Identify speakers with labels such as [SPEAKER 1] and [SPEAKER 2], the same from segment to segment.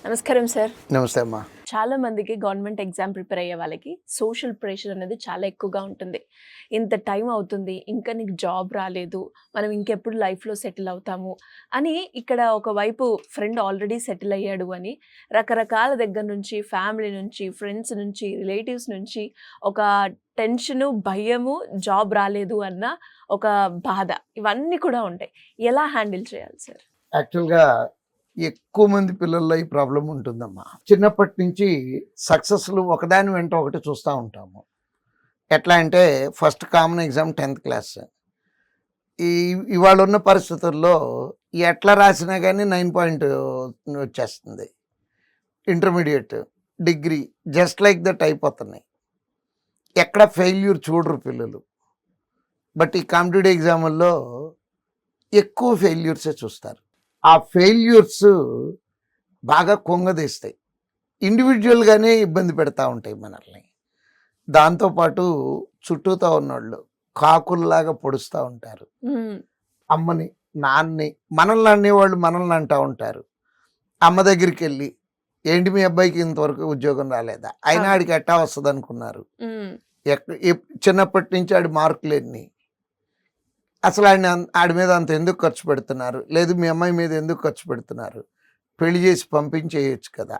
[SPEAKER 1] నమస్కారం సార్.
[SPEAKER 2] నమస్తే అమ్మా.
[SPEAKER 1] చాలా మందికి గవర్నమెంట్ ఎగ్జామ్ ప్రిపేర్ అయ్యే వాళ్ళకి సోషల్ ప్రెషర్ అనేది చాలా ఎక్కువగా ఉంటుంది. ఇంత టైం అవుతుంది, ఇంకా నీకు జాబ్ రాలేదు, మనం ఇంకెప్పుడు లైఫ్‌లో సెటిల్ అవుతాము అని ఇక్కడ ఒకవైపు ఫ్రెండ్ ఆల్రెడీ సెటిల్ అయ్యాడు అని రకరకాల దగ్గర నుంచి ఫ్యామిలీ నుంచి, ఫ్రెండ్స్ నుంచి, రిలేటివ్స్ నుంచి ఒక టెన్షను, భయము, జాబ్ రాలేదు అన్న ఒక బాధ ఇవన్నీ కూడా ఉంటాయి. ఎలా హ్యాండిల్ చేయాలి సార్?
[SPEAKER 2] యాక్చువల్గా ఎక్కువ మంది పిల్లల్లో ఈ ప్రాబ్లం ఉంటుందమ్మా. చిన్నప్పటి నుంచి సక్సెస్లు ఒకదాని వెంట ఒకటి చూస్తూ ఉంటాము. ఎట్లా అంటే first common exam 10th class. ఇవాళ ఉన్న పరిస్థితుల్లో ఎట్లా రాసినా కానీ 9 పాయింట్ వచ్చేస్తుంది. Intermediate, degree just like that అయిపోతున్నాయి. ఎక్కడ ఫెయిల్యూర్ చూడరు పిల్లలు. బట్ ఈ కాంపిటేటివ్ ఎగ్జాముల్లో ఎక్కువ ఫెయిల్యూర్సే చూస్తారు. ఆ ఫెయిల్యూర్స్ బాగా కొంగదీస్తాయి, ఇండివిజువల్గానే ఇబ్బంది పెడతా ఉంటాయి మనల్ని. దాంతోపాటు చుట్టూతో ఉన్నోళ్ళు కాకుల్లాగా పొడుస్తూ ఉంటారు. అమ్మని, నాన్నని, మనల్ని అనేవాళ్ళు మనల్ని అంటూ ఉంటారు. అమ్మ దగ్గరికి వెళ్ళి, ఏంటి మీ అబ్బాయికి ఇంతవరకు ఉద్యోగం రాలేదా, అయినా ఆడికి ఎట్టా వస్తుంది అనుకున్నారు, చిన్నప్పటి నుంచి ఆడి మార్కులు ఎన్ని, అసలు ఆడి మీద అంత ఎందుకు ఖర్చు పెడుతున్నారు, లేదు మీ అమ్మాయి మీద ఎందుకు ఖర్చు పెడుతున్నారు, పెళ్లి చేసి పంపించేయచ్చు కదా.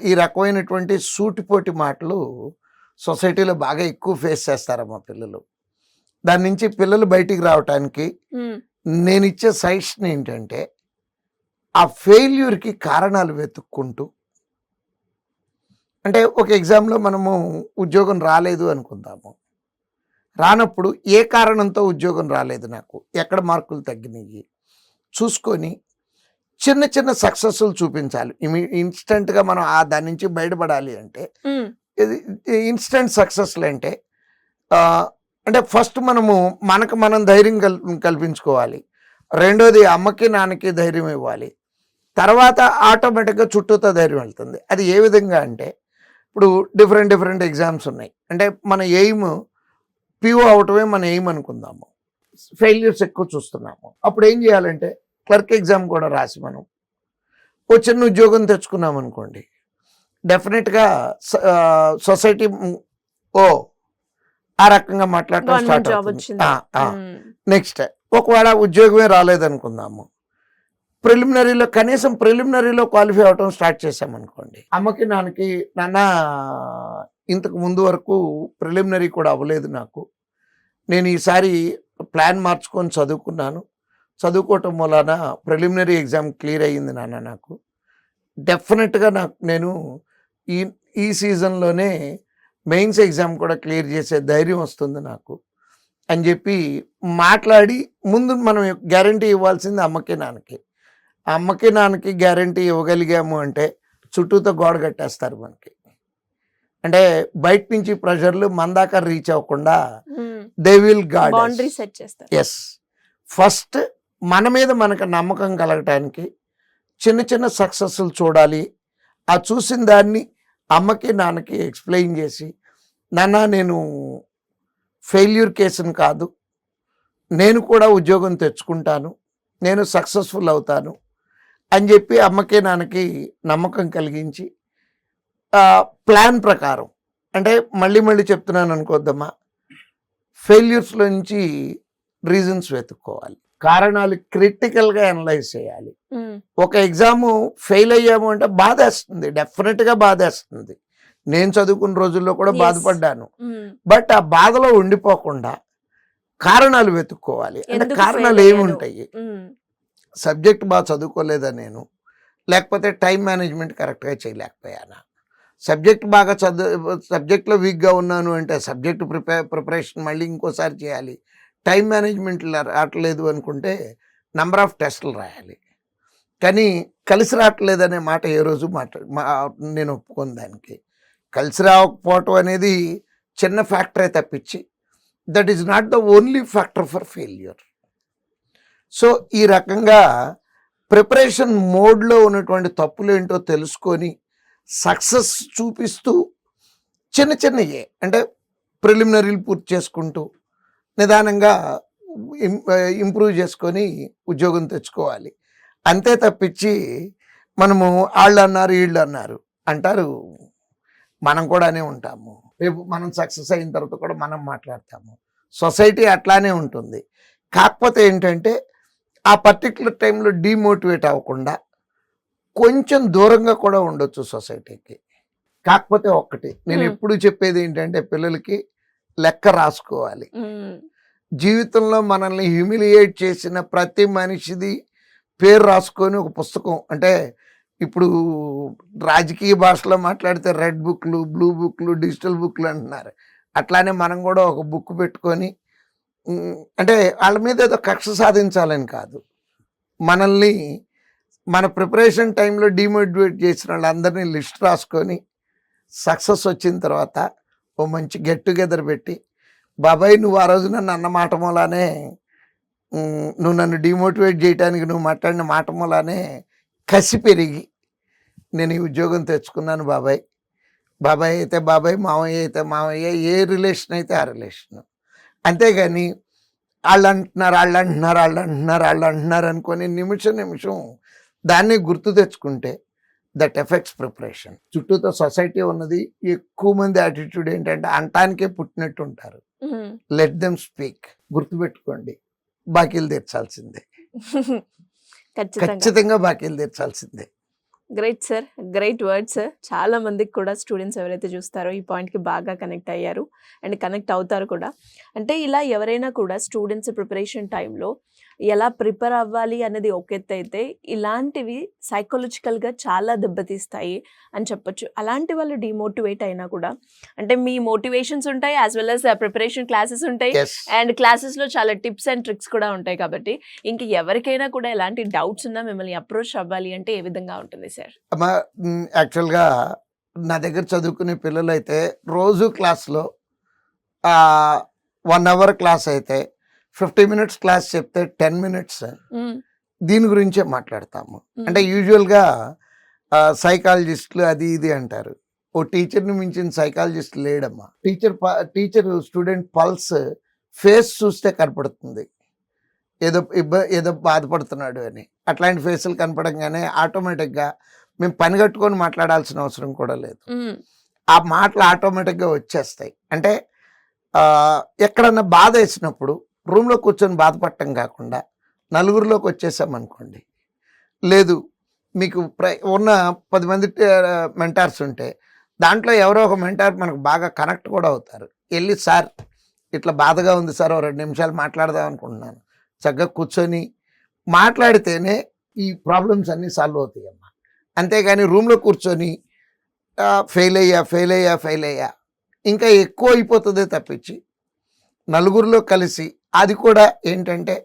[SPEAKER 2] ఈ రకమైనటువంటి సూటిపోటి మాటలు సొసైటీలో బాగా ఎక్కువ ఫేస్ చేస్తారమ్మా పిల్లలు. దాని నుంచి పిల్లలు బయటికి రావటానికి నేను ఇచ్చే సజెషన్ ఏంటంటే, ఆ ఫెయిల్యూర్కి కారణాలు వెతుక్కుంటూ, అంటే ఒక ఎగ్జామ్లో మనము ఉద్యోగం రాలేదు అనుకుందాము. రానప్పుడు ఏ కారణంతో ఉద్యోగం రాలేదు, నాకు ఎక్కడ మార్కులు తగ్గినాయి చూసుకొని చిన్న చిన్న సక్సెస్లు చూపించాలి. ఇన్స్టెంట్గా మనం దాని నుంచి బయటపడాలి అంటే ఇన్స్టెంట్ సక్సెస్లు అంటే ఫస్ట్ మనము మనం ధైర్యం కల్పించుకోవాలి. రెండోది అమ్మకి నాన్నకి ధైర్యం ఇవ్వాలి. తర్వాత ఆటోమేటిక్గా చుట్టూతో ధైర్యం వెళ్తుంది. అది ఏ విధంగా అంటే, ఇప్పుడు డిఫరెంట్ ఎగ్జామ్స్ ఉన్నాయి. అంటే మన ఎయిమ్ పిఓ అవటమే మన ఎయిమ్ అనుకుందాము. ఫెయిల్యూర్స్ ఎక్కువ చూస్తున్నాము. అప్పుడు ఏం చేయాలంటే, క్లర్క్ ఎగ్జామ్ కూడా రాసి మనం ఓ చిన్న ఉద్యోగం తెచ్చుకున్నాం అనుకోండి, డెఫినెట్గా సొసైటీ ఆ రకంగా మాట్లాడటం స్టార్ట్ అవుతుంది. నెక్స్ట్ ఒకవేళ ఉద్యోగమే రాలేదనుకుందాము, కనీసం ప్రిలిమినరీలో క్వాలిఫై అవటం స్టార్ట్ చేసామనుకోండి, అమ్మకి నాన్నకి, నాన్న ఇంతకు ముందు వరకు ప్రిలిమినరీ కూడా అవ్వలేదు నాకు, నేను ఈసారి ప్లాన్ మార్చుకొని చదువుకోవటం వలన ప్రిలిమినరీ ఎగ్జామ్ క్లియర్ అయ్యింది నాన్న, నాకు డెఫినెట్గా నేను ఈ సీజన్లోనే మెయిన్స్ ఎగ్జామ్ కూడా క్లియర్ చేసే ధైర్యం వస్తుంది నాకు అని చెప్పి మాట్లాడి, ముందు మనం గ్యారంటీ ఇవ్వాల్సింది అమ్మకి నాన్నకి. అమ్మకి నాన్నకి గ్యారంటీ ఇవ్వగలిగాము అంటే చుట్టూతో గోడ కట్టేస్తారు మనకి. అంటే బయట నుంచి ప్రెషర్లు మన దాకా రీచ్ అవ్వకుండా they will guard us. Yes, first మన మీద మనకు నమ్మకం కలగటానికి చిన్న చిన్న సక్సెస్లు చూడాలి. ఆ చూసిన దాన్ని అమ్మకి నాన్నకి ఎక్స్ప్లెయిన్ చేసి, నాన్న నేను ఫెయిల్యూర్ కేసును కాదు, నేను కూడా ఉద్యోగం తెచ్చుకుంటాను, నేను సక్సెస్ఫుల్ అవుతాను అని చెప్పి అమ్మకి నాన్నకి నమ్మకం కలిగించి, ప్లాన్ ప్రకారం, అంటే మళ్ళీ చెప్తున్నాను అనుకోద్దమ్మా, ఫెయిల్యూర్స్లో నుంచి రీజన్స్ వెతుక్కోవాలి, కారణాలు క్రిటికల్గా అనలైజ్ చేయాలి. ఒక ఎగ్జాము ఫెయిల్ అయ్యాము అంటే బాధేస్తుంది, డెఫినెట్గా బాధేస్తుంది. నేను చదువుకున్న రోజుల్లో కూడా బాధపడ్డాను. బట్ ఆ బాధలో ఉండిపోకుండా కారణాలు వెతుక్కోవాలి. అంటే కారణాలు ఏమి ఉంటాయి, సబ్జెక్ట్ బాగా చదువుకోలేదా నేను, లేకపోతే టైం మేనేజ్మెంట్ కరెక్ట్గా చేయలేకపోయానా, సబ్జెక్ట్లో వీక్గా ఉన్నాను అంటే సబ్జెక్ట్ ప్రిపరేషన్ మళ్ళీ ఇంకోసారి చేయాలి, టైం మేనేజ్మెంట్ రావట్లేదు అనుకుంటే నెంబర్ ఆఫ్ టెస్టులు రాయాలి. కానీ కలిసి రావట్లేదనే మాట ఏ రోజు నేను ఒప్పుకోను. దానికి కలిసి రాకపోవటం అనేది చిన్న ఫ్యాక్టరే తప్పించి that is not the only factor for failure. So ఈ రకంగా ప్రిపరేషన్ మోడ్లో ఉన్నటువంటి తప్పులు ఏంటో తెలుసుకొని సక్సెస్ చూపిస్తూ చిన్నయే, అంటే ప్రిలిమినరీలు పూర్తి చేసుకుంటూ నిదానంగా ఇంప్రూవ్ చేసుకొని ఉద్యోగం తెచ్చుకోవాలి. అంతే తప్పించి మనము వాళ్ళు అన్నారు వీళ్ళు అన్నారు అంటారు, మనం కూడానే ఉంటాము. రేపు మనం సక్సెస్ అయిన తర్వాత కూడా మనం మాట్లాడతాము. సొసైటీ అట్లానే ఉంటుంది. కాకపోతే ఏంటంటే ఆ పర్టికులర్ టైంలో డిమోటివేట్ అవ్వకుండా కొంచెం దూరంగా కూడా ఉండొచ్చు సొసైటీకి. కాకపోతే ఒక్కటి నేను ఎప్పుడు చెప్పేది ఏంటంటే పిల్లలకి లెక్క రాసుకోవాలి. జీవితంలో మనల్ని హ్యూమిలియేట్ చేసిన ప్రతి మనిషిది పేరు రాసుకొని ఒక పుస్తకం, అంటే ఇప్పుడు రాజకీయ భాషలో మాట్లాడితే రెడ్ బుక్లు, బ్లూ బుక్లు, డిజిటల్ బుక్లు అంటున్నారు. అట్లానే మనం కూడా ఒక బుక్ పెట్టుకొని, అంటే వాళ్ళ మీద ఏదో కక్ష సాధించాలని కాదు, మనల్ని మన ప్రిపరేషన్ టైంలో డిమోటివేట్ చేసిన వాళ్ళందరినీ లిస్ట్ రాసుకొని సక్సెస్ వచ్చిన తర్వాత ఓ మంచి గెట్ టుగెదర్ పెట్టి, బాబాయ్ నువ్వు ఆ రోజు నన్ను అన్న మాట మూలానే, నువ్వు నన్ను డిమోటివేట్ చేయడానికి నువ్వు మాట్లాడిన మాట మూలానే కసి పెరిగి నేను ఈ ఉద్యోగం తెచ్చుకున్నాను బాబాయ్. బాబాయ్ అయితే బాబాయ్, మావయ్య అయితే మావయ్య, ఏ రిలేషన్ అయితే ఆ రిలేషన్. అంతేగాని వాళ్ళు అంటున్నారు అనుకొని నిమిషం దాన్ని గుర్తు తెచ్చుకుంటే దట్ ఎఫెక్ట్స్ ప్రిపరేషన్. చుట్టూతో సొసైటీ ఉన్నది, ఎక్కువ మంది యాటిట్యూడ్ ఏంటంటే అంటానికే పుట్టినట్టు ఉంటారు. Let them speak. గుర్తుపెట్టుకోండి, బాకీలు తీర్చాల్సిందే, ఖచ్చితంగా బాకీలు తీర్చాల్సిందే.
[SPEAKER 1] Great sir, great word sir. చాలా మందికి కూడా స్టూడెంట్స్ ఎవరైతే చూస్తారో ఈ పాయింట్కి బాగా కనెక్ట్ అయ్యారు అండ్ కనెక్ట్ అవుతారు కూడా. అంటే ఇలా ఎవరైనా కూడా స్టూడెంట్స్ ప్రిపరేషన్ టైంలో ఎలా ప్రిపేర్ అవ్వాలి అనేది ఒక ఎత్తు అయితే, ఇలాంటివి సైకలాజికల్గా చాలా దెబ్బతీస్తాయి అని చెప్పొచ్చు. అలాంటి వాళ్ళు డిమోటివేట్ అయినా కూడా, అంటే మీ మోటివేషన్స్ ఉంటాయి as well as preparation classes ఉంటాయి అండ్ క్లాసెస్లో చాలా టిప్స్ అండ్ ట్రిక్స్ కూడా ఉంటాయి. కాబట్టి ఇంక ఎవరికైనా కూడా ఎలాంటి డౌట్స్ ఉన్నా మిమ్మల్ని అప్రోచ్ అవ్వాలి అంటే ఏ విధంగా ఉంటుంది సార్?
[SPEAKER 2] అమ్మా, యాక్చువల్గా నా దగ్గర చదువుకునే పిల్లలు అయితే రోజు క్లాస్లో 1 hour క్లాస్ అయితే 50 minutes క్లాస్ చెప్తే 10 minutes దీని గురించే మాట్లాడతాము. అంటే యూజువల్గా సైకాలజిస్టులు అది ఇది అంటారు. ఓ టీచర్ని మించిన సైకాలజిస్ట్ లేడమ్మా. టీచర్ స్టూడెంట్ పల్స్ ఫేస్ చూస్తే కనపడుతుంది, ఏదో బాధపడుతున్నాడు అని. అట్లాంటి ఫేసులు కనపడంగానే ఆటోమేటిక్గా మేము పని కట్టుకొని మాట్లాడాల్సిన అవసరం కూడా లేదు, ఆ మాటలు ఆటోమేటిక్గా వచ్చేస్తాయి. అంటే ఎక్కడన్నా బాధ వేసినప్పుడు రూమ్లో కూర్చొని బాధపడటం కాకుండా నలుగురిలోకి వచ్చేసామనుకోండి, లేదు మీకు ఉన్న 10 మంది మెంటార్స్ ఉంటే దాంట్లో ఎవరో ఒక మెంటార్ మనకు బాగా కనెక్ట్ కూడా అవుతారు. వెళ్ళి సార్ ఇట్లా బాధగా ఉంది సార్, 2 నిమిషాలు మాట్లాడదాం అనుకుంటున్నాను, చక్కగా కూర్చొని మాట్లాడితేనే ఈ ప్రాబ్లమ్స్ అన్నీ సాల్వ్ అవుతాయి అమ్మా. అంతేగాని రూమ్లో కూర్చొని ఫెయిల్ అయ్యా ఇంకా ఎక్కువ అయిపోతుందే తప్పించి, నలుగురిలో కలిసి, అది కూడా ఏంటంటే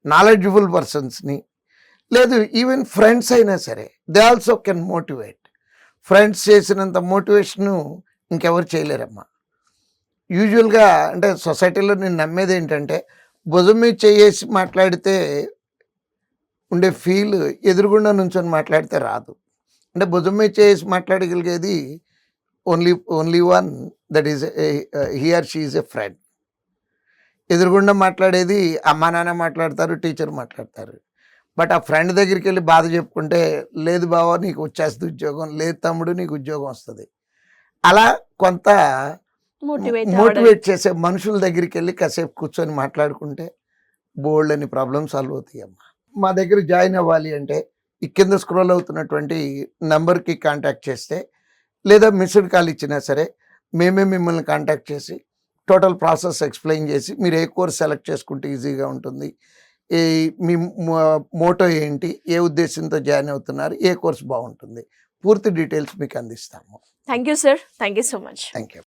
[SPEAKER 2] నాలెడ్జబుల్ పర్సన్స్ని, లేదు ఈవెన్ ఫ్రెండ్స్ అయినా సరే they also can motivate. Friends చేసినంత మోటివేషను ఇంకెవరు చేయలేరమ్మా. యూజువల్గా అంటే సొసైటీలో నేను నమ్మేది ఏంటంటే, భుజం మీద చేసి మాట్లాడితే ఉండే ఫీల్ ఎదురుగుండా నుంచొని మాట్లాడితే రాదు. అంటే భుజం మీద చేసి మాట్లాడగలిగేది only one, that is he or she is a friend. ఎదురుగుండా మాట్లాడేది అమ్మా నాన్న మాట్లాడతారు, టీచర్ మాట్లాడతారు. బట్ ఆ ఫ్రెండ్ దగ్గరికి వెళ్ళి బాధ చెప్పుకుంటే, లేదు బావ నీకు వచ్చేస్తుంది ఉద్యోగం, లేదు తమ్ముడు నీకు ఉద్యోగం వస్తుంది. అలా కొంత మోటివేట్ చేసే మనుషుల దగ్గరికి వెళ్ళి కాసేపు కూర్చొని మాట్లాడుకుంటే బోల్డ్ అని ప్రాబ్లమ్ సాల్వ్ అవుతాయి అమ్మా. మా దగ్గర జాయిన్ అవ్వాలి అంటే ఈ కింద స్క్రోల్ అవుతున్నటువంటి నెంబర్కి కాంటాక్ట్ చేస్తే, లేదా మిస్డ్ కాల్ ఇచ్చినా సరే మేమే మిమ్మల్ని కాంటాక్ట్ చేసి టోటల్ ప్రాసెస్ ఎక్స్ప్లెయిన్ చేసి, మీరు ఏ కోర్స్ సెలెక్ట్ చేసుకుంటే ఈజీగా ఉంటుంది, మీ మోటో ఏంటి, ఏ ఉద్దేశంతో జాయిన్ అవుతున్నారు, ఏ కోర్స్ బాగుంటుంది, పూర్తి డీటెయిల్స్ మీకు అందిస్తాము.
[SPEAKER 1] Thank you sir, thank you so much.
[SPEAKER 2] Thank you.